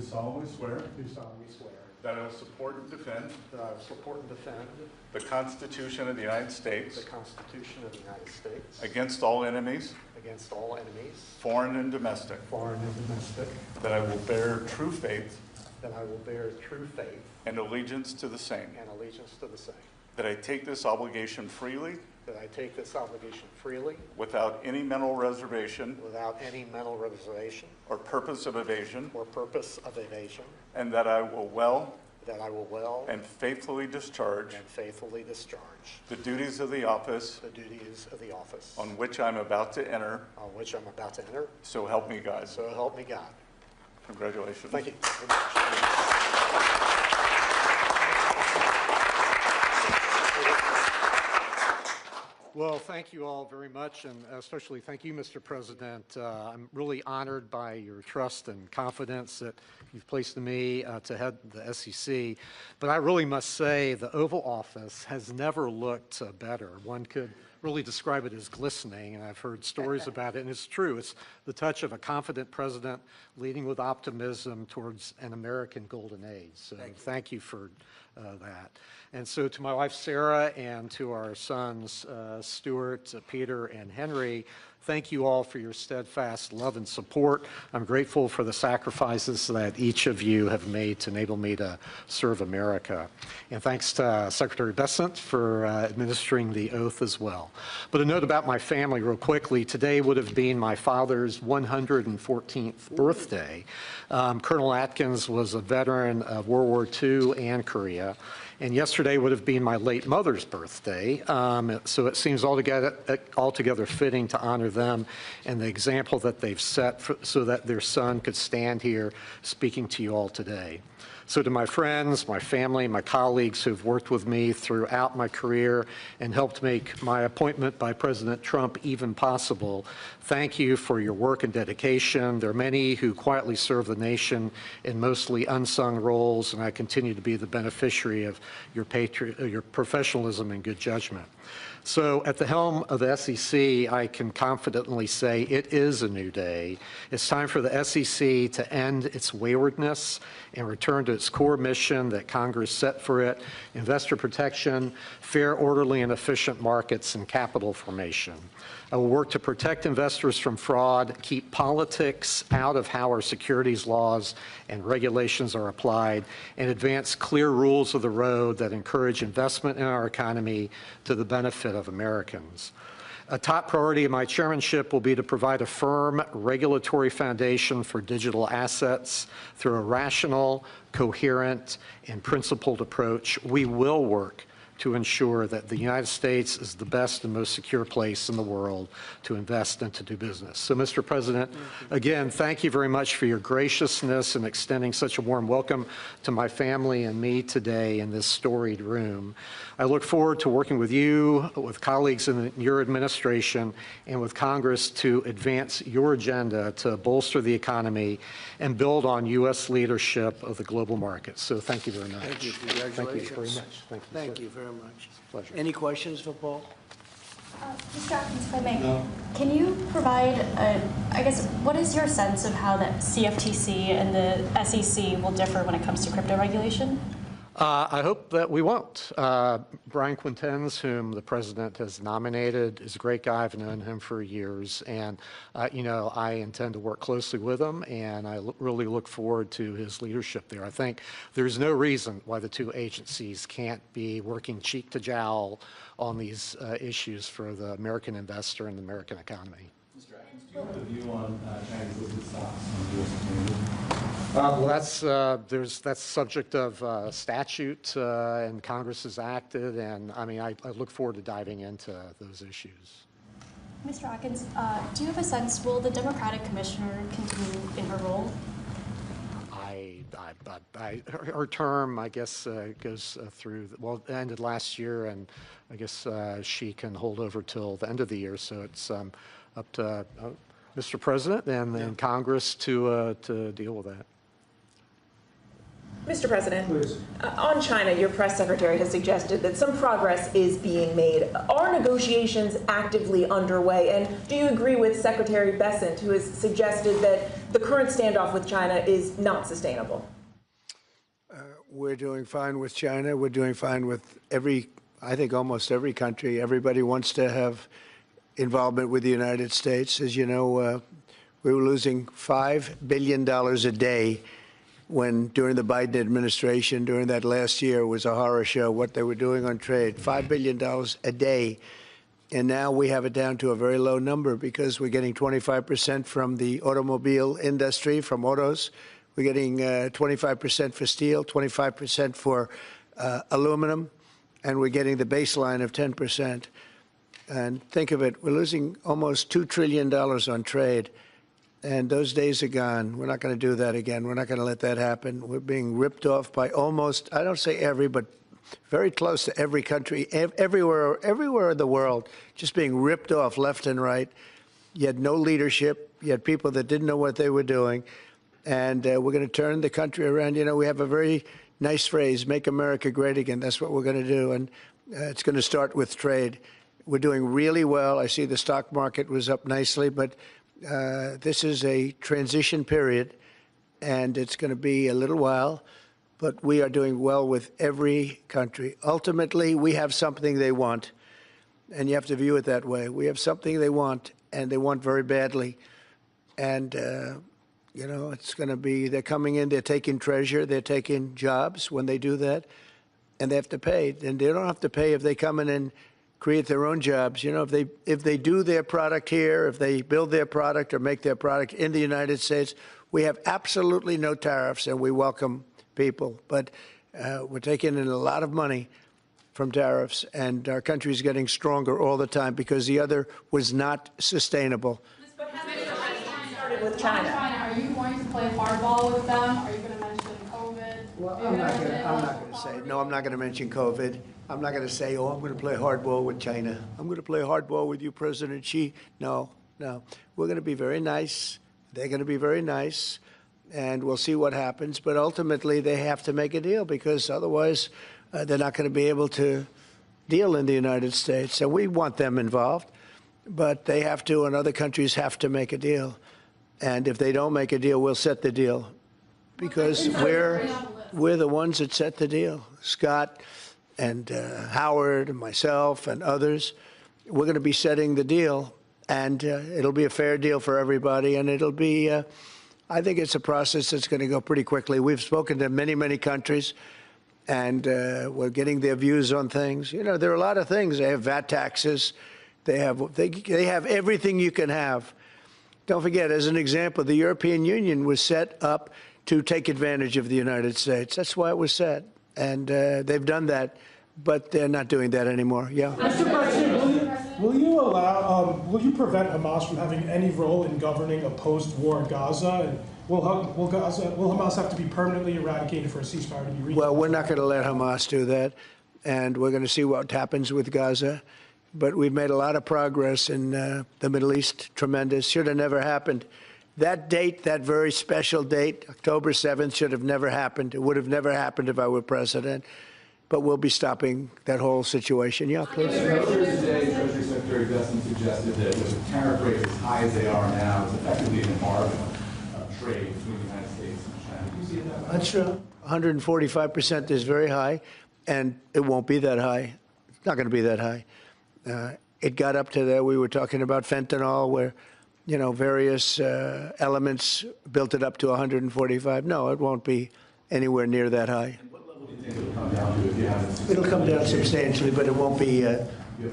do solemnly swear that I will support and defend that I will support and defend the Constitution of the United States the Constitution of the United States against all enemies, against all enemies, foreign and domestic, foreign and domestic, that I will bear true faith that I will bear true faith and allegiance to the same, and allegiance to the same, that I take this obligation freely that I take this obligation freely without any mental reservation without any mental reservation or purpose of evasion, or purpose of evasion, and that I will well that I will well and faithfully discharge and faithfully discharge the duties of the office the duties of the office on which I'm about to enter. on which I'm about to enter. So help me God. So help me God. Congratulations. Thank you very much. Well, thank you all very much, and especially thank you, Mr. President. I'm really honored by your trust and confidence that you've placed in me to head the SEC. But I really must say the Oval Office has never looked better. One could really describe it as glistening, and I've heard stories about it, and it's true. It's the touch of a confident president leading with optimism towards an American golden age. So thank you for that. And so to my wife, Sarah, and to our sons, Stuart, Peter, and Henry, thank you all for your steadfast love and support. I'm grateful for the sacrifices that each of you have made to enable me to serve America. And thanks to Secretary Bessent for administering the oath as well. But a note about my family real quickly. Today would have been my father's 114th birthday. Colonel Atkins was a veteran of World War II and Korea. And yesterday would have been my late mother's birthday, so it seems altogether fitting to honor them and the example that they've set so that their son could stand here speaking to you all today. So to my friends, my family, my colleagues who've worked with me throughout my career and helped make my appointment by President Trump even possible, thank you for your work and dedication. There are many who quietly serve the nation in mostly unsung roles, and I continue to be the beneficiary of your professionalism and good judgment. So at the helm of the SEC, I can confidently say it is a new day. It's time for the SEC to end its waywardness and return to its core mission that Congress set for it: investor protection, fair, orderly, and efficient markets, and capital formation. I will work to protect investors from fraud, keep politics out of how our securities laws and regulations are applied, and advance clear rules of the road that encourage investment in our economy to the benefit of Americans. A top priority of my chairmanship will be to provide a firm regulatory foundation for digital assets through a rational, coherent, and principled approach. We will work to ensure that the United States is the best and most secure place in the world to invest and to do business. So, Mr. President, again, thank you very much for your graciousness in extending such a warm welcome to my family and me today in this storied room. I look forward to working with you, with colleagues in your administration, and with Congress to advance your agenda to bolster the economy and build on U.S. leadership of the global markets. So thank you very much. Thank you. Congratulations. Thank you very much. Thank you very much. Pleasure. Any questions for Paul? Mr. Atkins, if I may, can you provide, I guess, what is your sense of how the CFTC and the SEC will differ when it comes to crypto regulation? I hope that we won't. Brian Quintenz, whom the president has nominated, is a great guy. I've known him for years, and you know, I intend to work closely with him, and I really look forward to his leadership there. I think there's no reason why the two agencies can't be working cheek to jowl on these issues for the American investor and the American economy. Mr. Atkins, do you have a view on Chinese listed stocks on the U.S. exchanges? Well, that's subject of statute, and Congress has acted, and I mean, I look forward to diving into those issues. Mr. Atkins, do you have a sense, will the Democratic commissioner continue in her role? Her term, I guess, goes through, well, it ended last year, and I guess she can hold over till the end of the year, so it's up to Mr. President and then Congress to deal with that. Mr. President, on China, your press secretary has suggested that some progress is being made. Are negotiations actively underway? And do you agree with Secretary Bessent, who has suggested that the current standoff with China is not sustainable? We're doing fine with China. We're doing fine with I think almost every country. Everybody wants to have involvement with the United States. As you know, we were losing $5 billion a day during the Biden administration, during that last year, was a horror show, what they were doing on trade, $5 billion a day. And now we have it down to a very low number because we're getting 25% from the automobile industry, from autos. We're getting 25% for steel, 25% for aluminum, and we're getting the baseline of 10%. And think of it, we're losing almost $2 trillion on trade. And those days are gone. We're not going to do that again. We're not going to let that happen. We're being ripped off by almost, I don't say every, but very close to every country, everywhere in the world, just being ripped off left and right. You had no leadership. You had people that didn't know what they were doing. And we're going to turn the country around. You know, we have a very nice phrase, make America great again. That's what we're going to do. And it's going to start with trade. We're doing really well. I see the stock market was up nicely, but this is a transition period, and it's going to be a little while. But we are doing well with every country. Ultimately, we have something they want, and you have to view it that way. We have something they want, and they want very badly. And, you know, it's going to be, they're coming in, they're taking treasure, they're taking jobs when they do that, and they have to pay. And they don't have to pay if they come in and create their own jobs. You know, if they do their product here, if they build their product or make their product in the United States, we have absolutely no tariffs, and we welcome people. But we're taking in a lot of money from tariffs, and our country is getting stronger all the time because the other was not sustainable. But started with China. Are you going to play hardball with them? Are you going to mention COVID? Well, I'm not going to say, no, I'm not going to mention COVID. I'm not going to say, oh, I'm going to play hardball with China. I'm going to play hardball with you, President Xi. No. We're going to be very nice. They're going to be very nice. And we'll see what happens. But ultimately, they have to make a deal because otherwise they're not going to be able to deal in the United States. And we want them involved. But they have to, and other countries have to make a deal. And if they don't make a deal, we'll set the deal. Because we're the ones that set the deal. Scott and Howard and myself and others, we're going to be setting the deal. And it'll be a fair deal for everybody. And it'll be, I think it's a process that's going to go pretty quickly. We've spoken to many, many countries, and we're getting their views on things. You know, there are a lot of things. They have VAT taxes. They have everything you can have. Don't forget, as an example, the European Union was set up to take advantage of the United States. That's why it was set. And they've done that, but they're not doing that anymore. Yeah. Mr. President, will you prevent Hamas from having any role in governing a post-war Gaza? And will Hamas have to be permanently eradicated for a ceasefire to be reached? Well, we're not going to let Hamas do that, and we're going to see what happens with Gaza. But we've made a lot of progress in the Middle East, tremendous. Should have never happened. That date, that very special date, October 7th, should have never happened. It would have never happened if I were president. But we'll be stopping that whole situation. Yeah, please. Earlier today, Treasury Secretary Dustin suggested that with the tariff rates as high as they are now, it's effectively an embargo of trade between the United States and China. Do you see it that way? That's true. 145% is very high, and it won't be that high. It's not going to be that high. It got up to there. We were talking about fentanyl, where, you know, various elements built it up to 145. No, it won't be anywhere near that high. And what level do you think it'll come down to if you haven't? It'll come down substantially, but it won't be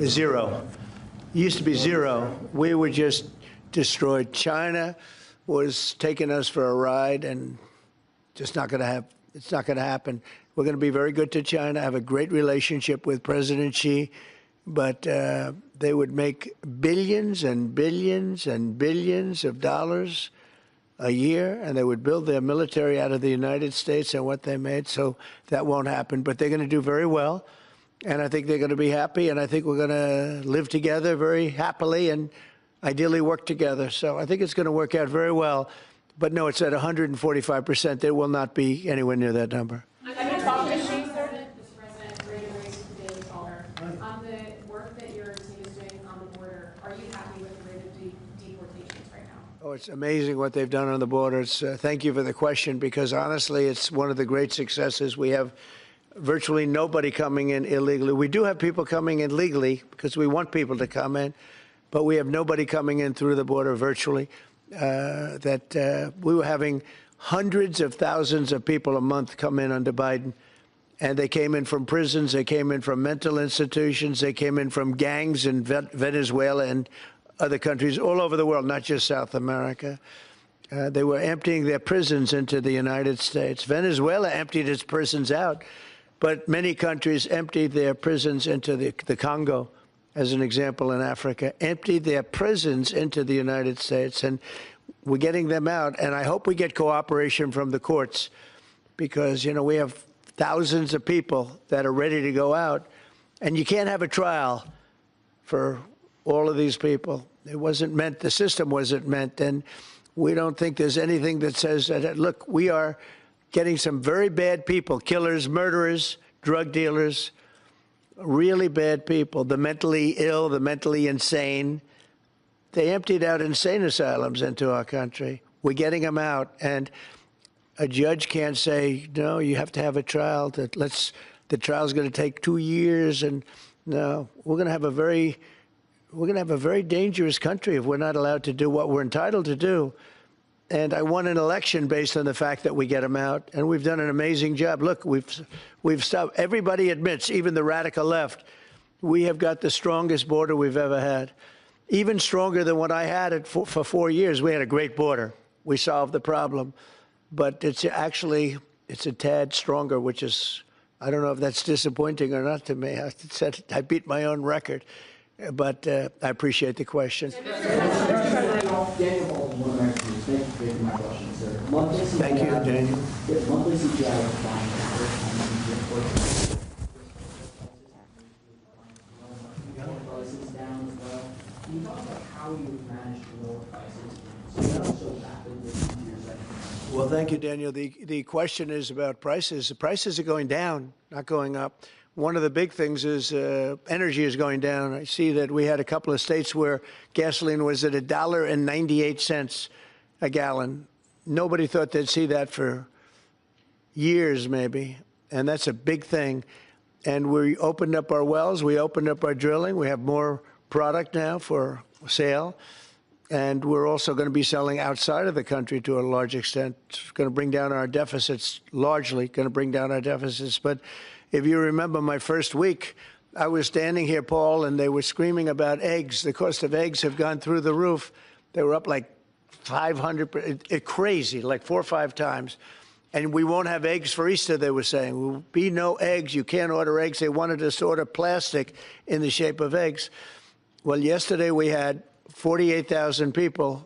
zero. It used to be zero. We were just destroyed. China was taking us for a ride, and just not going to have. It's not going to happen. We're going to be very good to China. Have a great relationship with President Xi. But they would make billions and billions and billions of dollars a year, and they would build their military out of the United States and what they made, so that won't happen. But they're going to do very well, and I think they're going to be happy, and I think we're going to live together very happily and ideally work together. So I think it's going to work out very well. But no, it's at 145%. There will not be anywhere near that number. On the work that your team is doing on the border, are you happy with the rate of deportations right now? Oh, it's amazing what they've done on the border. Thank you for the question, because honestly, it's one of the great successes. We have virtually nobody coming in illegally. We do have people coming in legally because we want people to come in, but we have nobody coming in through the border virtually. We were having hundreds of thousands of people a month come in under Biden, and they came in from prisons, they came in from mental institutions, they came in from gangs in Venezuela and other countries all over the world, not just South America. They were emptying their prisons into the United States. Venezuela emptied its prisons out, but many countries emptied their prisons into the Congo, as an example, in Africa, emptied their prisons into the United States. And we're getting them out. And I hope we get cooperation from the courts, because, you know, we have thousands of people that are ready to go out. And you can't have a trial for all of these people. It wasn't meant, the system wasn't meant. And we don't think there's anything that says that, look, we are getting some very bad people, killers, murderers, drug dealers, really bad people, the mentally ill, the mentally insane. They emptied out insane asylums into our country. We're getting them out. And a judge can't say, no, you have to have a trial. The trial's going to take 2 years. And no, we're going to have a very dangerous country if we're not allowed to do what we're entitled to do. And I won an election based on the fact that we get them out, and we've done an amazing job. Look, we've stopped. Everybody admits, even the radical left, we have got the strongest border we've ever had, even stronger than what I had it for 4 years. We had a great border. We solved the problem, but it's a tad stronger, which is, I don't know if that's disappointing or not to me. I said I beat my own record. But I appreciate the question. Thank you, Daniel. Monthly CPI was fine. Prices down as well. Can you talk about how you've managed to lower prices so rapidly? Well, thank you, Daniel. The question is about prices. The prices are going down, not going up. One of the big things is energy is going down. I see that we had a couple of states where gasoline was at $1.98 a gallon. Nobody thought they'd see that for years, maybe, and that's a big thing. And we opened up our wells. We opened up our drilling. We have more product now for sale. And we're also going to be selling outside of the country to a large extent. It's going to bring down our deficits, largely going to bring down our deficits. But if you remember my first week, I was standing here, Paul, and they were screaming about eggs. The cost of eggs have gone through the roof. They were up like 500%, crazy, like 4 or 5 times. And we won't have eggs for Easter, they were saying. There will be no eggs. You can't order eggs. They wanted us to order plastic in the shape of eggs. Well, yesterday we had 48,000 people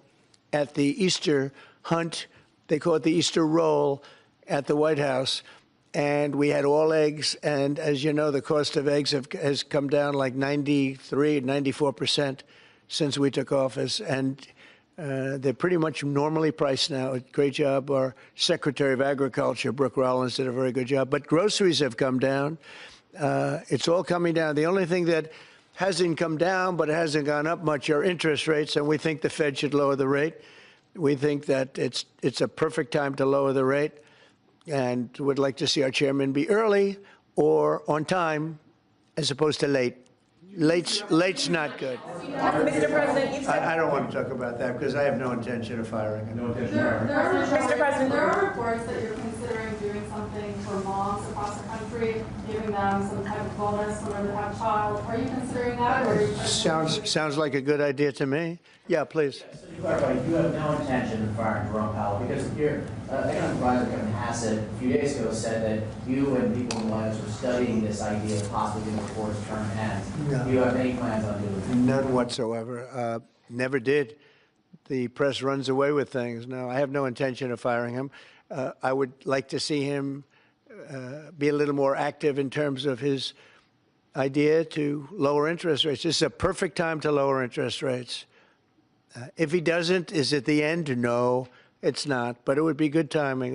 at the Easter hunt. They call it the Easter roll at the White House. And we had all eggs. And as you know, the cost of eggs has come down like 93, 94% since we took office. And they're pretty much normally priced now. Great job. Our Secretary of Agriculture, Brooke Rollins, did a very good job. But groceries have come down. It's all coming down. The only thing that hasn't come down, but it hasn't gone up much, are interest rates. And we think the Fed should lower the rate. We think that it's a perfect time to lower the rate. And would like to see our chairman be early or on time as opposed to late. Late's not good. Mr. President, I don't want to talk about that because I have no intention of firing him. Mr. President, there are reports that you're considering doing something for moms across the country, giving them some type of bonus whenever they have a child. Are you considering that? Or are you Sounds like a good idea to me. Yeah, please. So to clarify, you have no intention of firing Jerome Powell because your economic advisor, Kevin Hassett, a few days ago said that you and people in the White House were studying this idea of possibly doing before his term ends. No. Do you have any plans on doing that? None whatsoever. Never did. The press runs away with things. No, I have no intention of firing him. I would like to see him be a little more active in terms of his idea to lower interest rates. This is a perfect time to lower interest rates. If he doesn't, is it the end? No, it's not. But it would be good timing.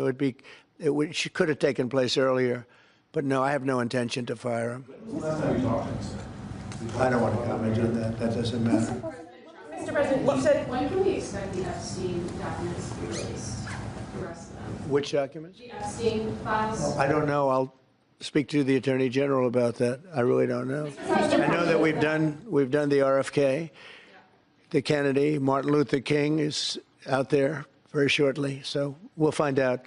It could have taken place earlier. But no, I have no intention to fire him. I don't want to comment on that. That doesn't matter. Mr. President, you said When can we expect the Epstein documents to be released? The rest of them? Which documents? The Epstein files? I don't know. I'll speak to the Attorney General about that. I really don't know. I know that we've done the RFK, the Kennedy, Martin Luther King is out there very shortly, so we'll find out.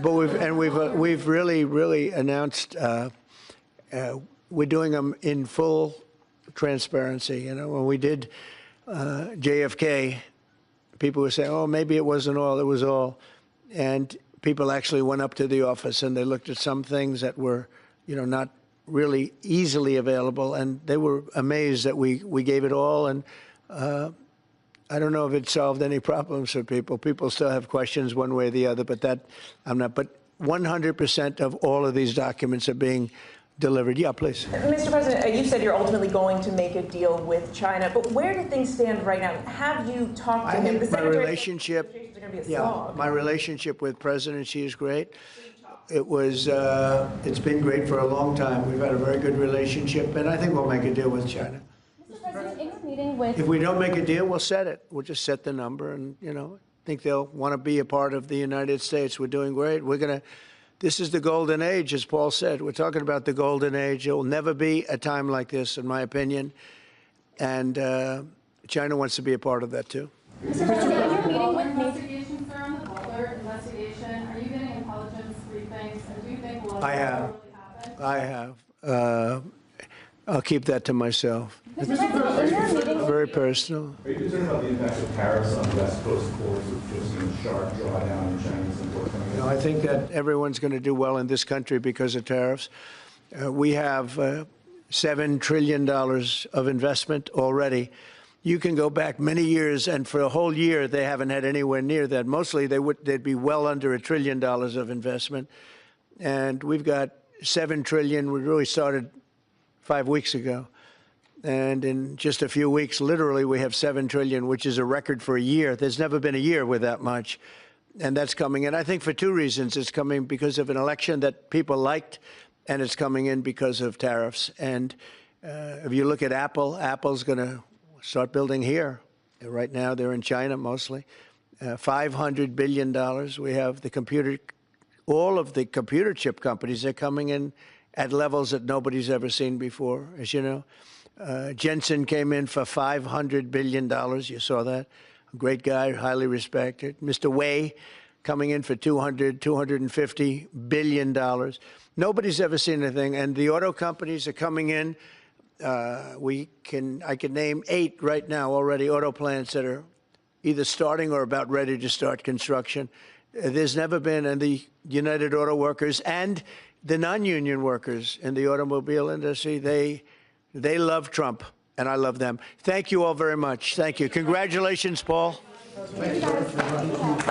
But we've really announced we're doing them in full transparency. You know, when we did JFK, people were saying, "Oh, maybe it wasn't all; it was all," and people actually went up to the office and they looked at some things that were, you know, not really easily available, and they were amazed that we gave it all. And I don't know if it solved any problems for people. People still have questions one way or the other, but that I'm not. But 100% of all of these documents are being delivered. Yeah, please. Mr. President, you said you're ultimately going to make a deal with China, but where do things stand right now? Have you talked to him? I think my relationship, my relationship with President Xi is great. It was, it's been great for a long time. We've had a very good relationship, and I think we'll make a deal with China. Mr. President, in your meeting with... If we don't make a deal, we'll set it. We'll just set the number, and, you know, I think they'll want to be a part of the United States. We're doing great. We're going to, this is the golden age, as Paul said. We're talking about the golden age. There will never be a time like this, in my opinion. And China wants to be a part of that, too. Mr. President, in your meeting with Investigation, sir, on the Butler investigation, are you getting intelligence briefings? And do you think a lot of I have. really happened? I have. I'll keep that to myself. Mr. President, in your meeting... Very personal. Are you concerned about the impact of tariffs on West Coast ports, which have seen a sharp drawdown in Chinese imports coming in? No, I think that everyone's going to do well in this country because of tariffs. We have $7 trillion of investment already. You can go back many years, and for a whole year, they haven't had anywhere near that. Mostly, they'd be well under $1 trillion of investment. And we've got $7 trillion. We really started 5 weeks ago. And in just a few weeks, literally, we have $7 trillion, which is a record for a year. There's never been a year with that much. And that's coming in, I think, for two reasons. It's coming because of an election that people liked, and it's coming in because of tariffs. And if you look at Apple, Apple's going to start building here. Right now, they're in China mostly. $500 billion. We have the computer, all of the computer chip companies are coming in at levels that nobody's ever seen before, as you know. Jensen came in for $500 billion. You saw that. A great guy, highly respected. Mr. Wei coming in for $250 billion. Nobody's ever seen anything. And the auto companies are coming in. I can name 8 right now already, auto plants that are either starting or about ready to start construction. There's never been, and the United Auto Workers and the non-union workers in the automobile industry, they love Trump, and I love them. Thank you all very much. Thank you. Congratulations, Paul. Thank you, guys.